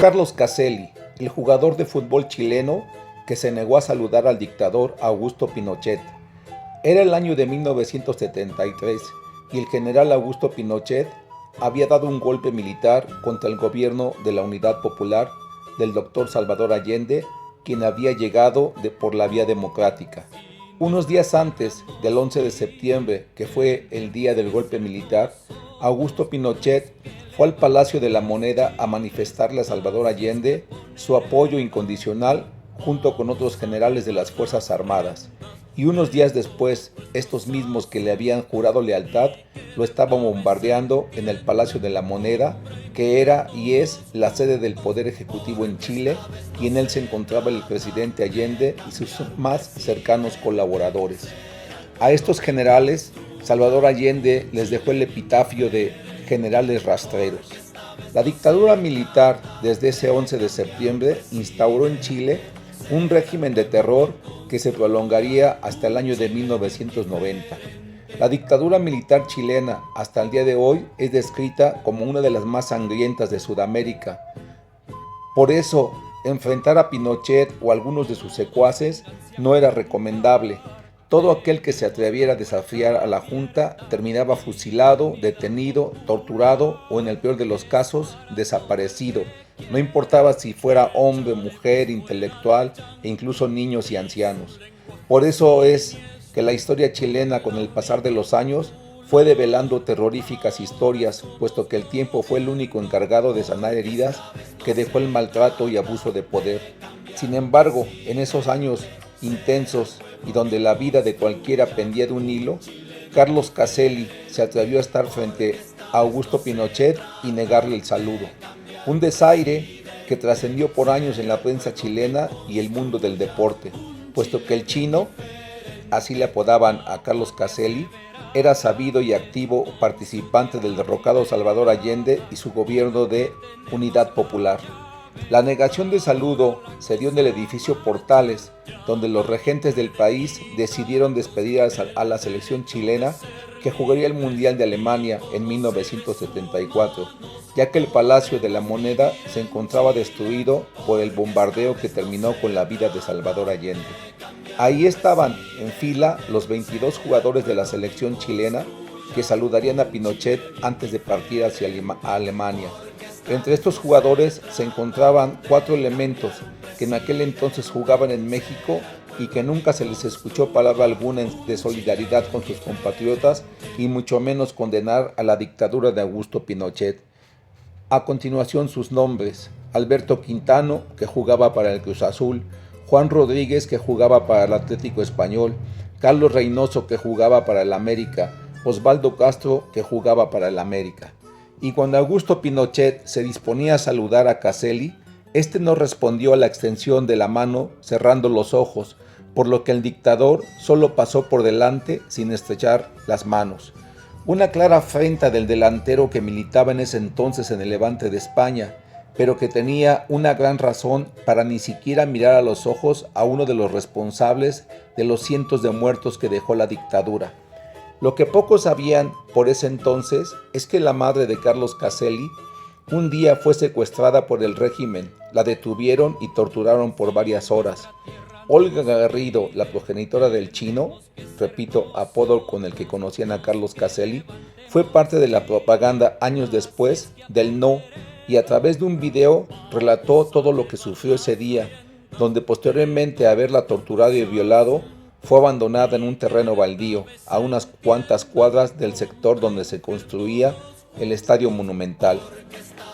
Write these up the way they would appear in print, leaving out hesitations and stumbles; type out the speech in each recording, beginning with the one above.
Carlos Caselli, el jugador de fútbol chileno que se negó a saludar al dictador Augusto Pinochet. Era el año de 1973 y el general Augusto Pinochet había dado un golpe militar contra el gobierno de la Unidad Popular del doctor Salvador Allende, quien había llegado por la vía democrática. Unos días antes del 11 de septiembre, que fue el día del golpe militar, Augusto Pinochet fue al Palacio de la Moneda a manifestarle a Salvador Allende su apoyo incondicional junto con otros generales de las Fuerzas Armadas. Y unos días después, estos mismos que le habían jurado lealtad lo estaban bombardeando en el Palacio de la Moneda, que era y es la sede del Poder Ejecutivo en Chile, y en él se encontraba el presidente Allende y sus más cercanos colaboradores. A estos generales, Salvador Allende les dejó el epitafio de generales rastreros. La dictadura militar, desde ese 11 de septiembre, instauró en Chile un régimen de terror que se prolongaría hasta el año de 1990. La dictadura militar chilena hasta el día de hoy es descrita como una de las más sangrientas de Sudamérica. Por eso, enfrentar a Pinochet o a algunos de sus secuaces no era recomendable. Todo aquel que se atreviera a desafiar a la Junta terminaba fusilado, detenido, torturado o, en el peor de los casos, desaparecido. No importaba si fuera hombre, mujer, intelectual e incluso niños y ancianos. Por eso es que la historia chilena, con el pasar de los años, fue develando terroríficas historias, puesto que el tiempo fue el único encargado de sanar heridas que dejó el maltrato y abuso de poder. Sin embargo, en esos años intensos y donde la vida de cualquiera pendía de un hilo, Carlos Caselli se atrevió a estar frente a Augusto Pinochet y negarle el saludo. Un desaire que trascendió por años en la prensa chilena y el mundo del deporte, puesto que el chino, así le apodaban a Carlos Caselli, era sabido y activo participante del derrocado Salvador Allende y su gobierno de Unidad Popular. La negación de saludo se dio en el edificio Portales, donde los regentes del país decidieron despedir a la selección chilena que jugaría el Mundial de Alemania en 1974, ya que el Palacio de la Moneda se encontraba destruido por el bombardeo que terminó con la vida de Salvador Allende. Ahí estaban en fila los 22 jugadores de la selección chilena que saludarían a Pinochet antes de partir hacia Alemania. Entre estos jugadores se encontraban 4 elementos que en aquel entonces jugaban en México y que nunca se les escuchó palabra alguna de solidaridad con sus compatriotas y mucho menos condenar a la dictadura de Augusto Pinochet. A continuación sus nombres: Alberto Quintano, que jugaba para el Cruz Azul; Juan Rodríguez, que jugaba para el Atlético Español; Carlos Reynoso, que jugaba para el América; Osvaldo Castro, que jugaba para el América. Y cuando Augusto Pinochet se disponía a saludar a Caselli, este no respondió a la extensión de la mano cerrando los ojos, por lo que el dictador solo pasó por delante sin estrechar las manos. Una clara afrenta del delantero que militaba en ese entonces en el Levante de España, pero que tenía una gran razón para ni siquiera mirar a los ojos a uno de los responsables de los cientos de muertos que dejó la dictadura. Lo que pocos sabían por ese entonces es que la madre de Carlos Caselli un día fue secuestrada por el régimen, la detuvieron y torturaron por varias horas. Olga Garrido, la progenitora del chino, repito, apodo con el que conocían a Carlos Caselli, fue parte de la propaganda años después del no, y a través de un video relató todo lo que sufrió ese día, donde posteriormente a haberla torturado y violado, fue abandonada en un terreno baldío, a unas cuantas cuadras del sector donde se construía el Estadio Monumental.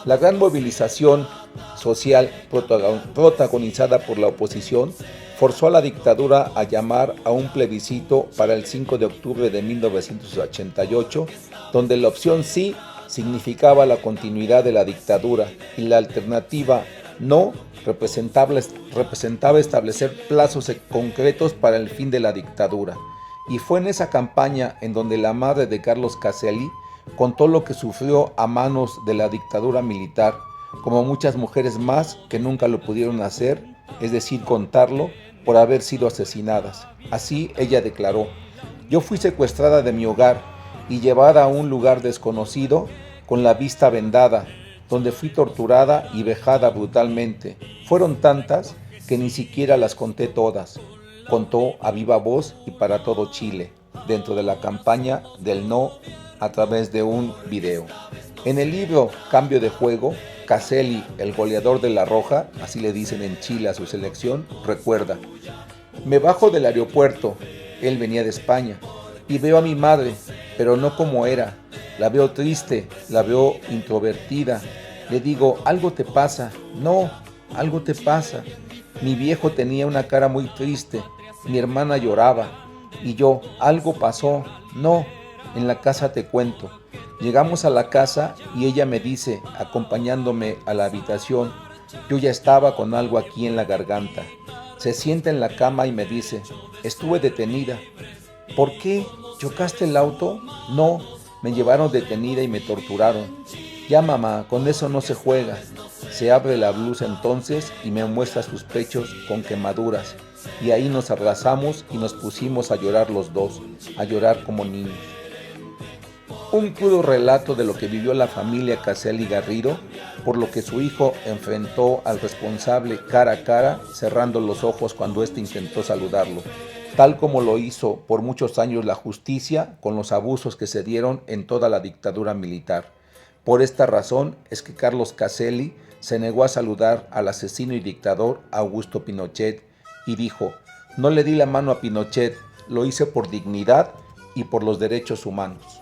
La gran movilización social protagonizada por la oposición forzó a la dictadura a llamar a un plebiscito para el 5 de octubre de 1988, donde la opción sí significaba la continuidad de la dictadura y la alternativa no representaba establecer plazos concretos para el fin de la dictadura. Y fue en esa campaña en donde la madre de Carlos Caselli contó lo que sufrió a manos de la dictadura militar, como muchas mujeres más que nunca lo pudieron hacer, es decir, contarlo, por haber sido asesinadas. Así ella declaró: yo fui secuestrada de mi hogar y llevada a un lugar desconocido con la vista vendada. donde fui torturada y vejada brutalmente. Fueron tantas que ni siquiera las conté todas, contó a viva voz y para todo Chile, dentro de la campaña del no a través de un video. En el libro Cambio de Juego, Caselli, el goleador de La Roja, así le dicen en Chile a su selección, recuerda: me bajo del aeropuerto, él venía de España, y veo a mi madre, pero no como era. La veo triste, la veo introvertida. Le digo, algo te pasa. No, algo te pasa. Mi viejo tenía una cara muy triste, mi hermana lloraba, y yo, algo pasó. No, en la casa te cuento. Llegamos a la casa y ella me dice, acompañándome a la habitación, yo ya estaba con algo aquí en la garganta. Se sienta en la cama y me dice, estuve detenida. ¿Por qué? ¿Chocaste el auto? No, me llevaron detenida y me torturaron. Ya mamá, con eso no se juega. Se abre la blusa entonces y me muestra sus pechos con quemaduras. Y ahí nos abrazamos y nos pusimos a llorar los dos, a llorar como niños. Un crudo relato de lo que vivió la familia Caselli Garrido, por lo que su hijo enfrentó al responsable cara a cara, cerrando los ojos cuando éste intentó saludarlo, tal como lo hizo por muchos años la justicia con los abusos que se dieron en toda la dictadura militar. Por esta razón es que Carlos Caselli se negó a saludar al asesino y dictador Augusto Pinochet y dijo, no le di la mano a Pinochet, lo hice por dignidad y por los derechos humanos.